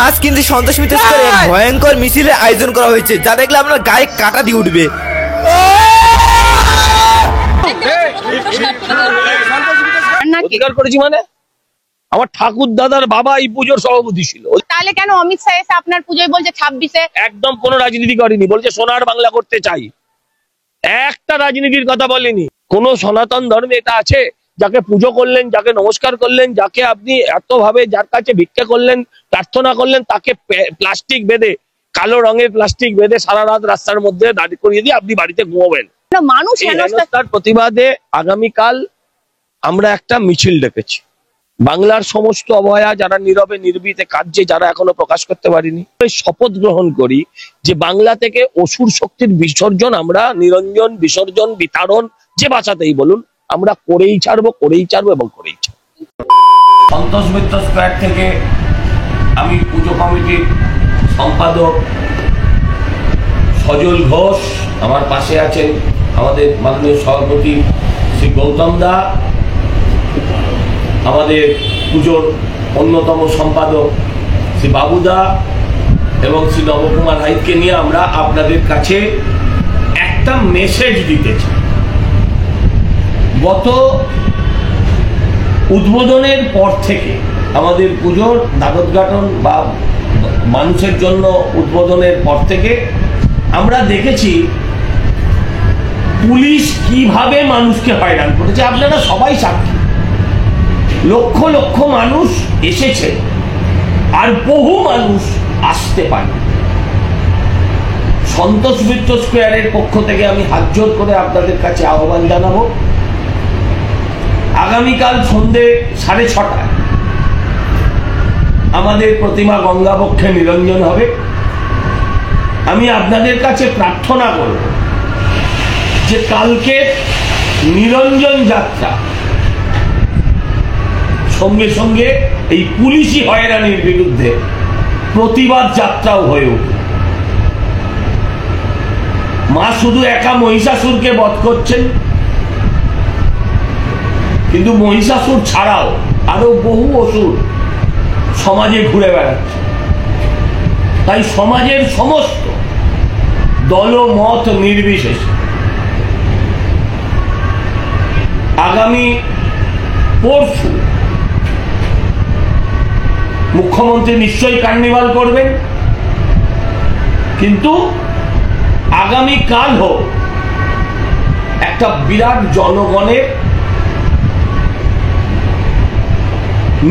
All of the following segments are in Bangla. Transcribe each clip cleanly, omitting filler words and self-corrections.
আজ কিন্তু সন্তোষ মিত্র স্কোয়ারে এক ভয়ঙ্কর মিছিলের আয়োজন করা হয়েছে, যা দেখলে আপনার গায়ে কাটা দিয়ে উঠবে। অধিকার করেছি মানে আমার ঠাকুর দাদার বাবা এই পুজোর সভাপতি ছিল। তাহলে কেন অমিত শাহ এসে আপনার পুজোয় বলছে 26-এ? একদম কোনো রাজনীতি করেনি, বলছে সোনার বাংলা করতে চাই, একটা রাজনীতির কথা বলেনি। কোন সনাতন ধর্মে এটা আছে যাকে পুজো করলেন, যাকে নমস্কার করলেন, যাকে আপনি এত ভাবে যার কাছে ভিক্ষা করলেন, প্রার্থনা করলেন, তাকে প্লাস্টিক বেঁধে, কালো রঙের প্লাস্টিক বেঁধে সারা রাত রাস্তার মধ্যে দাঁড়িয়ে করিয়ে দিয়ে আপনি বাড়িতে ঘুমাবেন? মানুষ তার প্রতিবাদে আগামীকাল আমরা একটা মিছিল ডেকেছি। বাংলার সমস্ত অবহেলা যারা নীরবে নির্ভীতে কার্যে যারা এখনো প্রকাশ করতে পারিনি, শপথ গ্রহণ করি যে বাংলা থেকে অসুর শক্তির বিসর্জন আমরা, নিরঞ্জন, বিসর্জন, বিতাড়ন, যে বাঁচাতেই বলুন, আমরা করেই ছাড়বো এবং করেই ছাড়বো। সন্তোষ মিত্র স্কোয়ার থেকে আমি পুজো কমিটির সম্পাদক সজল ঘোষ, আমার পাশে আছেন আমাদের মাননীয় সভাপতি শ্রী গৌতম দা, আমাদের পুজোর অন্যতম সম্পাদক শ্রী বাবুদা এবং শ্রী নবকুমার হাইতকে নিয়ে আমরা আপনাদের কাছে একটা মেসেজ দিতে চাই। গত উদ্বোধনের পর থেকে আমাদের পুজোর দ্বারোদ্ঘাটন বা মানুষের জন্য উদ্বোধনের পর থেকে আমরা দেখেছি পুলিশ কিভাবে মানুষকে হয়রান করেছে। আপনারা সবাই সাক্ষী, লক্ষ লক্ষ মানুষ এসেছে আর বহু মানুষ আসতে পারে। সন্তোষ মিত্র স্কোয়ারের পক্ষ থেকে আমি হাত জোর করে আপনাদের কাছে আহ্বান জানাবো, আগামীকাল সন্ধে 6:30 আমাদের প্রতিমা গঙ্গাবক্ষে নিরঞ্জন হবে। আমি আপনাদের কাছে প্রার্থনা করব যে কালকে নিরঞ্জন যাত্রা সঙ্গে সঙ্গে এই পুলিশি হয়রানির বিরুদ্ধে প্রতিবাদ যাত্রাও হয়ে উঠবে। মা শুধু একা মহিষাসুরকে বধ করছেন, কিন্তু মহিষাসুর ছাড়াও আরো বহু অসুর সমাজে ঘুরে বেড়াচ্ছে। তাই সমাজের সমস্ত দলমত নির্বিশেষে আগামী পরশু মুখ্যমন্ত্রী নিশ্চয়ই কার্নিভাল করবেন, কিন্তু আগামীকাল হোক একটা বিরাট জনগণের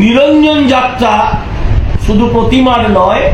নিরঞ্জন যাত্রা, শুধু প্রতিমার নয়,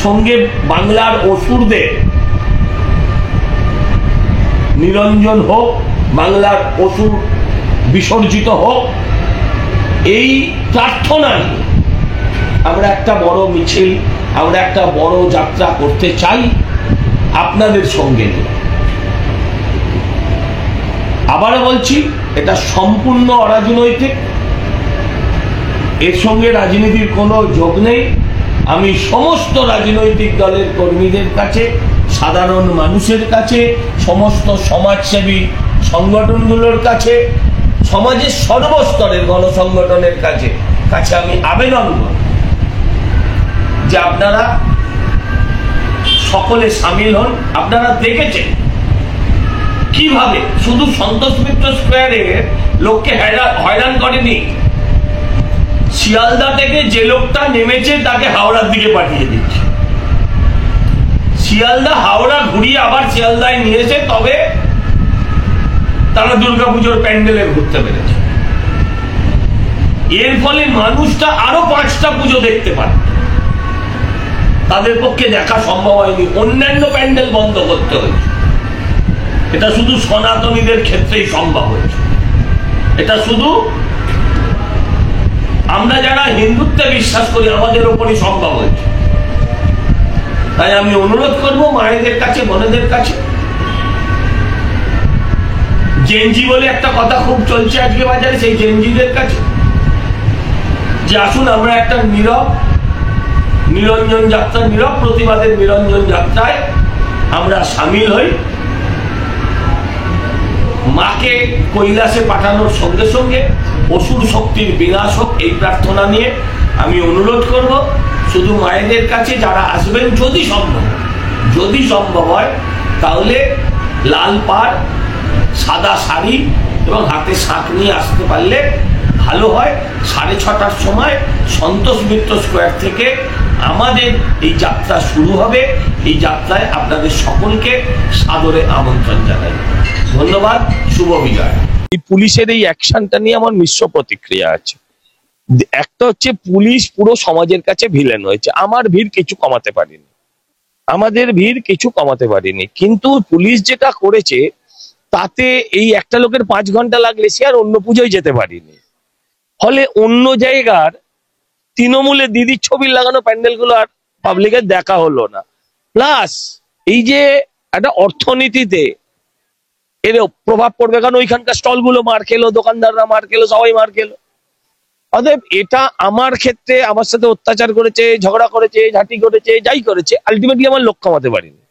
সঙ্গে বাংলার অসুরদের নিরঞ্জন হোক, বাংলার অসুর বিসর্জিত হোক, এই প্রার্থনা নিয়ে আমরা একটা বড় মিছিল, আমরা একটা বড় যাত্রা করতে চাই আপনাদের সঙ্গে নিয়ে। আবারও বলছি, এটা সম্পূর্ণ অরাজনৈতিক, এর সঙ্গে রাজনীতির কোনো যোগ নেই। আমি সমস্ত রাজনৈতিক দলের কর্মীদের কাছে, সাধারণ মানুষের কাছে, সমস্ত সমাজসেবী সংগঠনগুলোর কাছে, সমাজের সর্বস্তরের গণসংগঠনের কাছে আমি আবেদন করি যে আপনারা সকলে সামিল হন। আপনারা দেখেছেন কিভাবে শুধু সন্তোষ মিত্র স্কোয়ারে লোককে হয়রান করেনি, শিয়ালদা থেকে যে লোকটা নেমেছে তাকে হাওড়ার দিকে পাঠিয়ে দিচ্ছে, শিয়ালদা হাওড়া ঘুরিয়ে আবার শিয়ালদায় নিয়েছে, তবে তারা দুর্গাপুজোর প্যান্ডেলে ঘুরতে পেরেছে। এর ফলে মানুষটা আরো 5টা পুজো দেখতে পারে, তাদের পক্ষে দেখা সম্ভব হয়নি, অন্যান্য প্যান্ডেল বন্ধ করতে হয়েছে। এটা শুধু সনাতনীদের ক্ষেত্রেই সম্ভব হয়েছে, এটা শুধু আমরা যারা হিন্দুত্বে বিশ্বাস করি আমাদের ওপরই সম্ভব হয়েছে। তাই আমি অনুরোধ করব মায়েদের কাছে, বোনেদের কাছে, জেনজি বলে একটা কথা খুব চলছে আজকে বাজারে, সেই জেনজিদের কাছে যে আসুন আমরা একটা নীরব নিরঞ্জন যাত্রা, নীরব প্রতিবাদের নিরঞ্জন যাত্রায় আমরা সামিল হই। মাকে কৈলাসে পাঠানোর সঙ্গে সঙ্গে অসুর শক্তির বিনাশ হোক, এই প্রার্থনা নিয়ে আমি অনুরোধ করব। শুধু মায়েদের কাছে যারা আসবেন, যদি সম্ভব হয় তাহলে লাল পাড়, সাদা শাড়ি এবং হাতে শাঁখ নিয়ে আসতে পারলে ভালো হয়। 6:30টার সময় সন্তোষ মিত্র স্কোয়ার থেকে আমাদের এই যাত্রা শুরু হবে। এই যাত্রায় আপনাদের সকলকে সাদরে আমন্ত্রণ জানাই। ধন্যবাদ, শুভ বিজয়। এই পুলিশের এই অ্যাকশনটা নিয়ে আমার মিশ্র প্রতিক্রিয়া আছে। একটা হচ্ছে পুলিশ পুরো সমাজের কাছে ভিলেন হয়েছে। আমার ভিড় কিছু কমাতে পারিনি, আমাদের ভিড় কিছু কমাতে পারিনি, কিন্তু পুলিশ যেটা করেছে তাতে এই একটা লোকের 5 ঘন্টা লাগলে সে আর অন্য পুজোয় যেতে পারিনি। ফলে অন্য জায়গার তৃণমূলে দিদির ছবি লাগানো প্যান্ডেলগুলো আর পাবলিকের দেখা হলো না। প্লাস এই যে একটা অর্থনীতিতে এর প্রভাব পড়বে, কারণ ওইখানকার স্টলগুলো মার খেলো, দোকানদাররা মার খেলো, সবাই মার খেলো। অতএব এটা আমার ক্ষেত্রে আমার সাথে অত্যাচার করেছে, ঝগড়া করেছে, ঝাঁটি করেছে, যাই করেছে, আলটিমেটলি আমার লক্ষ্য কমাতে পারিনি।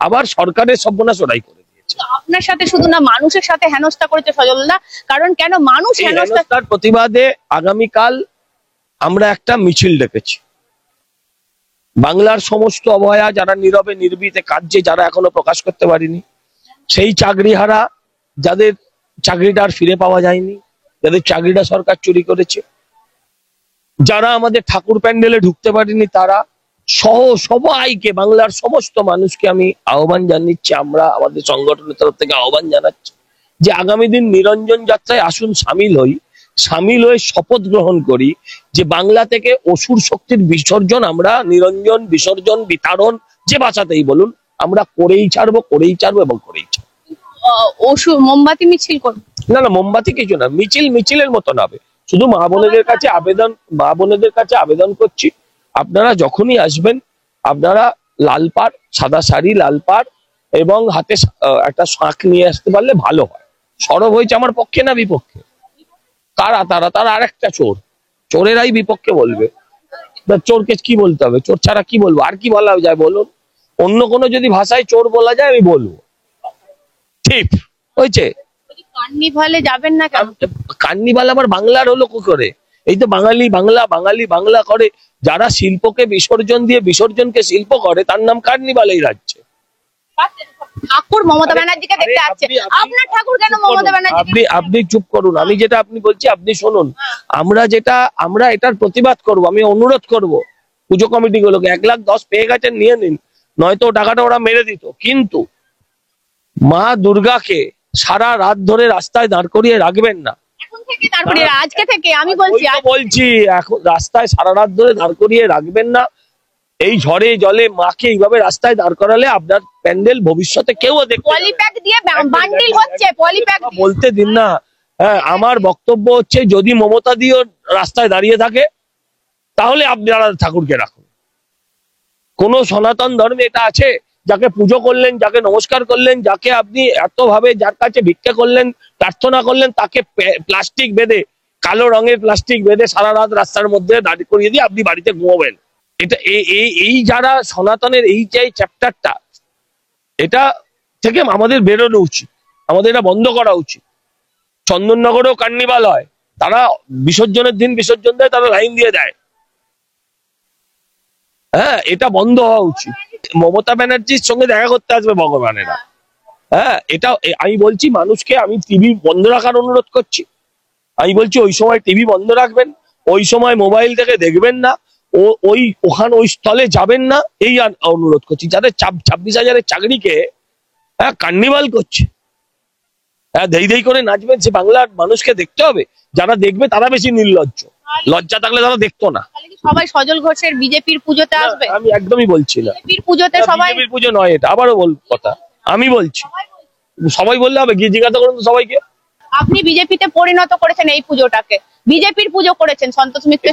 আবার সরকারের সর্বনাশ ওরাই করে দিয়েছে। আপনার সাথে শুধু না, মানুষের সাথে হেনস্থা করেছে সজলদা। কারণ কেন মানুষ এই হেনস্থা? হেনস্থার প্রতিবাদে আগামীকাল আমরা একটা মিছিল ডেকেছি। বাংলার সমস্ত অবহেলা, যারা নীরবে নির্ভীতে কাজে, যারা এখনো প্রকাশ করতে পারিনি, সেই চাকরিহারা, যাদের চাকরিটা আর ফিরে পাওয়া যায়নি, যাদের চাকরিটা সরকার চুরি করেছে, যারা আমাদের ঠাকুর প্যান্ডেলে ঢুকতে পারেনি, তারা সহ সবাইকে, বাংলার সমস্ত মানুষকে আমি আহ্বান জানাচ্ছি, আমরা আমাদের সংগঠনের তরফ থেকে আহ্বান জানাচ্ছি যে আগামী দিন নিরঞ্জন যাত্রায় আসুন, সামিল হয়ে শপথ গ্রহণ করি যে বাংলা থেকে অসুর শক্তির বিসর্জন, আমরা নিরঞ্জন, বিসর্জন, বিতাড়ন, যে ভাষাতেই বলুন, আমরা করেই ছাড়বো এবং করেই ছাড়বো। মোমবাতি মিছিল করবে? না, মোমবাতি কিছু না, মিছিলের মতন হবে। শুধু মা বোনেদের কাছে আবেদন করছি, আপনারা যখনই আসবেন, আপনারা লাল পাড়, সাদা শাড়ি, লাল পাড় এবং হাতে একটা শাঁখ নিয়ে আসতে পারলে ভালো হয়। সরব হয়েছে আমার পক্ষে না বিপক্ষে? তারা আরেকটা চোরেরাই বিপক্ষে বলবে। চোরকে কি বলতে হবে? চোর ছাড়া কি বলবো? আর কি বলা যায় বলুন? অন্য কোনো যদি ভাষায় চোর বলা যায় আমি বলবো, ঠিক হয়েছে। কার্নিভালে যাবেন না কেন? কার্নিভাল আবার বাংলার হলো কি করে? এই তো বাঙালি করে। যারা শিল্পকে বিসর্জন দিয়ে বিসর্জনকে শিল্প করে, তার নাম কার্নিভাল এই রাজ্যে। ঠাকুর মমতা ব্যানার্জিকে দেখতে আসছে, আপনার ঠাকুর কেন মমতা ব্যানার্জি? আপনি চুপ করুন, আমি যেটা আপনি বলছি আপনি শুনুন। আমরা এটার প্রতিবাদ করব, আমি অনুরোধ করব পুজো কমিটি গুলোকে, 1,10,000 পেয়ে গেছেন, নিয়ে নিন, নয়তো টাকাটা ওরা মেরে দিত। কিন্তু মা দুর্গাকে সারা রাত ধরে রাস্তায় দাঁড় করিয়ে রাখবেন না। এখন থেকে, তারপরে আজকে থেকে আমি বলছি এখন রাস্তায় সারা রাত ধরে দাঁড় করিয়ে রাখবেন না। এই ঝড়ে জলে মাকে এইভাবে রাস্তায় দাঁড় করালে আপনার প্যান্ডেল ভবিষ্যতে কেউ দেখবে। পলিপ্যাক দিয়ে বান্ডিল হচ্ছে, পলিপ্যাক বলতে দিন না। হ্যাঁ, আমার বক্তব্য হচ্ছে যদি মমতা দিও রাস্তায় দাঁড়িয়ে থাকে তাহলে আপনারা ঠাকুরকে রাখুন। কোন সনাতন ধর্মে এটা আছে? যাকে পুজো করলেন, যাকে নমস্কার করলেন, যাকে আপনি এতভাবে যার কাছে ভিক্ষা করলেন, প্রার্থনা করলেন, তাকে প্লাস্টিক বেঁধে, কালো রঙের প্লাস্টিক বেঁধে সারা রাত রাস্তার মধ্যে দাঁড়িয়ে করিয়ে দিয়ে আপনি বাড়িতে ঘুমাবেন? এটা এই যারা সনাতনের এই যে চ্যাপ্টারটা, এটা থেকে আমাদের বেরোনো উচিত, আমাদের এটা বন্ধ করা উচিত। চন্দননগরেও কার্নিভাল হয়, তারা বিসর্জনের দিন বিসর্জন দেয়, তারা লাইন দিয়ে দেয়। হ্যাঁ, এটা বন্ধ হওয়া উচিত। মমতা ব্যানার্জির সঙ্গে দেখা করতে আসবে ভগবানেরা। হ্যাঁ, এটা আমি বলছি মানুষকে, আমি টিভি বন্ধ রাখার অনুরোধ করছি। আমি বলছি ওই সময় টিভি বন্ধ রাখবেন, ওই সময় মোবাইল থেকে দেখবেন না, ওই স্থলে যাবেন না, এই অনুরোধ করছি। যাদের 26,000-এর চাকরিকে কার্নিভাল করছে, দেই করে নাচবেন, সে বাংলার মানুষকে দেখতে হবে। যারা দেখবে তারা বেশি নির্লজ্জ, লজ্জা থাকলে তারা দেখতো না। সবাই সজল ঘোষের বিজেপির পুজোতে আসবে? আমি একদমই বলছি না বিজেপির পুজোতে সবাই, বিজেপির পুজো নয় এটা, আবারও কথা আমি বলছি। সবাই বললে হবে? গিয়ে জিজ্ঞাসা করুন সবাইকে। আপনি বিজেপিতে পরিণত করেছেন এই পুজোটাকে, বিজেপির পুজো করেছেন সন্তোষ মিত্র,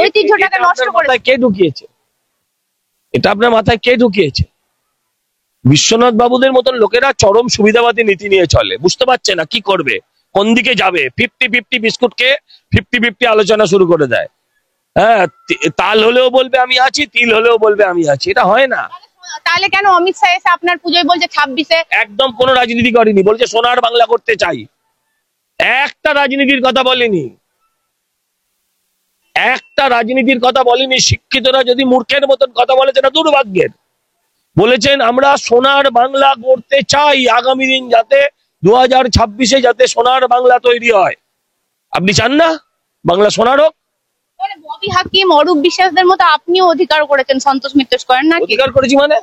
ঐতিহ্যটাকে নষ্ট করেছেন। কে ঢুকিয়েছে এটা আপনার মাথায়? কে ঢুকিয়েছে? বিশ্বনাথ বাবুদের মতন লোকেরা চরম সুবিধাবাদী নীতি নিয়ে চলে, বুঝতে পারছে না কি করবে, কোন দিকে যাবে। 50-50 বিস্কুটকে 50-50 আলোচনা শুরু করে দেয়। হ্যাঁ, তাল হলেও বলবে আমি আছি, তিল হলেও বলবে আমি আছি। এটা হয় না। তাহলে কেন অমিত শাহ এসে আপনার পুজোয় বলছে 26-এ? একদম কোনো রাজনীতি করেনি, বলছে সোনার বাংলা করতে চাই। একটা রাজনীতির কথা বলেনি। একটা রাজনীতির কথা বলেনি। শিক্ষিতরা যদি মূর্খের মতন কথা বলে সেটা দুর্ভাগ্যের। বলেছেন আমরা সোনার বাংলা গড়তে চাই, আগামী দিন যাতে 2026-এ যাতে সোনার বাংলা তৈরি হয়। আপনি চান না বাংলা সোনার হোক? ববি হাকিম, অরূপ বিশ্বাসদের মতো আপনিও অধিকার করেছেন, সন্তোষ মিত্র করেন না? অধিকার করেছি মানে?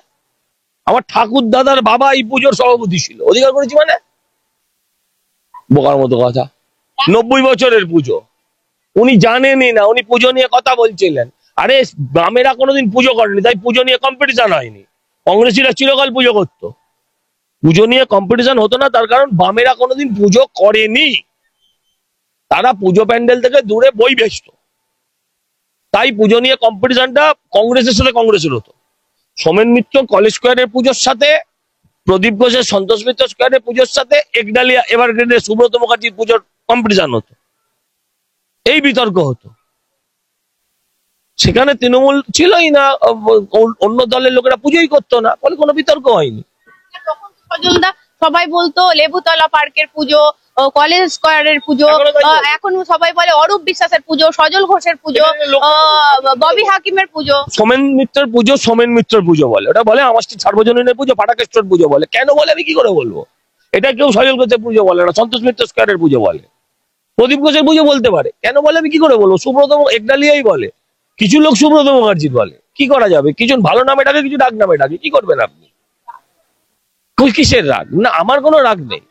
আমার ঠাকুর দাদার বাবা এই পুজোর সভাপতি ছিল, অধিকার করেছি মানে? বোকার মতো কথা। 90 বছরের পুজো, উনি জানেনই না, উনি পুজো নিয়ে কথা বলছিলেন। আরে বামেরা কোনোদিন পুজো করেনি, তাই পুজো নিয়ে কম্পিটিশন হয়নি। কংগ্রেসীরা চিরকাল পুজো করতো, পুজো নিয়ে কম্পিটিশন হতো না। তার কারণ বামেরা কোনোদিন পুজো করেনি, তারা পুজো প্যান্ডেল থেকে দূরে বই বেচত। তাই পুজো নিয়ে কম্পিটিশনটা কংগ্রেসের সাথে কংগ্রেসের হতো। সোমেন মিত্র কলেজ স্কোয়ারের পুজোর সাথে, প্রদীপ ঘোষের সন্তোষ মিত্র স্কোয়ারের পুজোর সাথে একডালিয়া এভারগ্রেডের সুব্রত মুখার্জির পুজোর কম্পিটিশন হতো, এই বিতর্ক হতো। সেখানে তৃণমূল ছিলই না, অন্য দলের লোকেরা পুজোই করতো না, ফলে কোনো বিতর্ক হয়নি। তখন সজলদা সবাই বলতো লেবুতলা পার্কের পুজো, কলেজ স্কয়ারের পুজো, এখন সবাই বলে অরূপ বিশ্বাসের পুজো, সজল ঘোষের পুজো, ববি হাকিমের পুজো। সোমেন মিত্রের পুজো সোমেন মিত্রের পুজো বলে, ওটা বলে আমার সার্বজনীনের পুজো ফাটাকেশ্বর পুজো বলে। কেন বলে আমি কি করে বলবো? এটা কেউ সজল ঘোষের পুজো বলে না, সন্তোষ মিত্র স্কয়ারের পুজো বলে। প্রদীপ ঘোষের পুজো বলতে পারে, কেন বলে আমি কি করে বলবো? সুব্রত একডালিয়াই বলে, কিছু লোক সুব্রত মুখার্জির বলে। কি করা যাবে? কিছু ভালো নামে ডাকে, কিছু ডাক নামে ডাকে, কি করবেন আপনি? কিসের রাগ? না আমার কোনো রাগ নেই।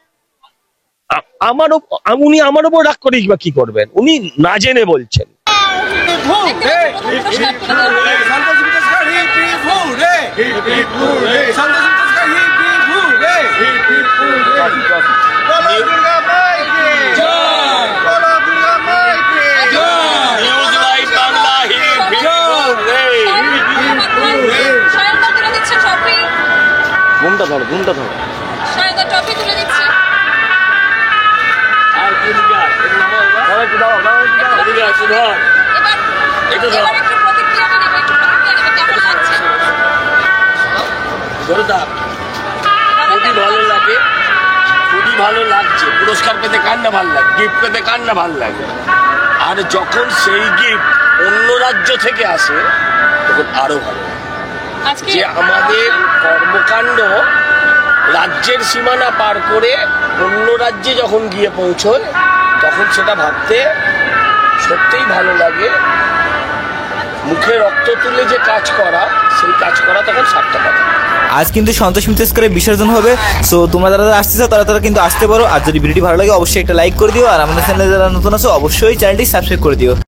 উনি আমার উপর রাগ করে কি করবেন? উনি না জেনে বলছেন। ঘুমটা ধরো, ঘুমটা ধরো। খুবই ভালো লাগে, খুবই ভালো লাগছে। পুরস্কার পেতে কার না ভালো লাগে, গিফট পেতে কার না ভালো লাগে। আর যখন সেই গিফট অন্য রাজ্য থেকে আসে তখন আরো ভালো লাগে। যে আমাদের কর্মকাণ্ড রাজ্যের সীমানা পার করে অন্য রাজ্যে যখন গিয়ে পৌঁছয় তখন সেটা ভাবতে সত্যিই ভালো লাগে। মুখে রক্ত তুলে যে কাজ করা, সেই কাজ করা তখন সার্থকতা। আজ কিন্তু সন্তোষ মিত্র স্কয়ারে বিসর্জন হবে, সো তোমরা যারা আসতে চাও তারা কিন্তু আসতে পারো। আর যদি ভিডিওটি ভালো লাগে অবশ্যই একটা লাইক করে দিও, আর আমাদের চ্যানেলে যারা নতুন আছো অবশ্যই চ্যানেলটি সাবস্ক্রাইব করে দিও।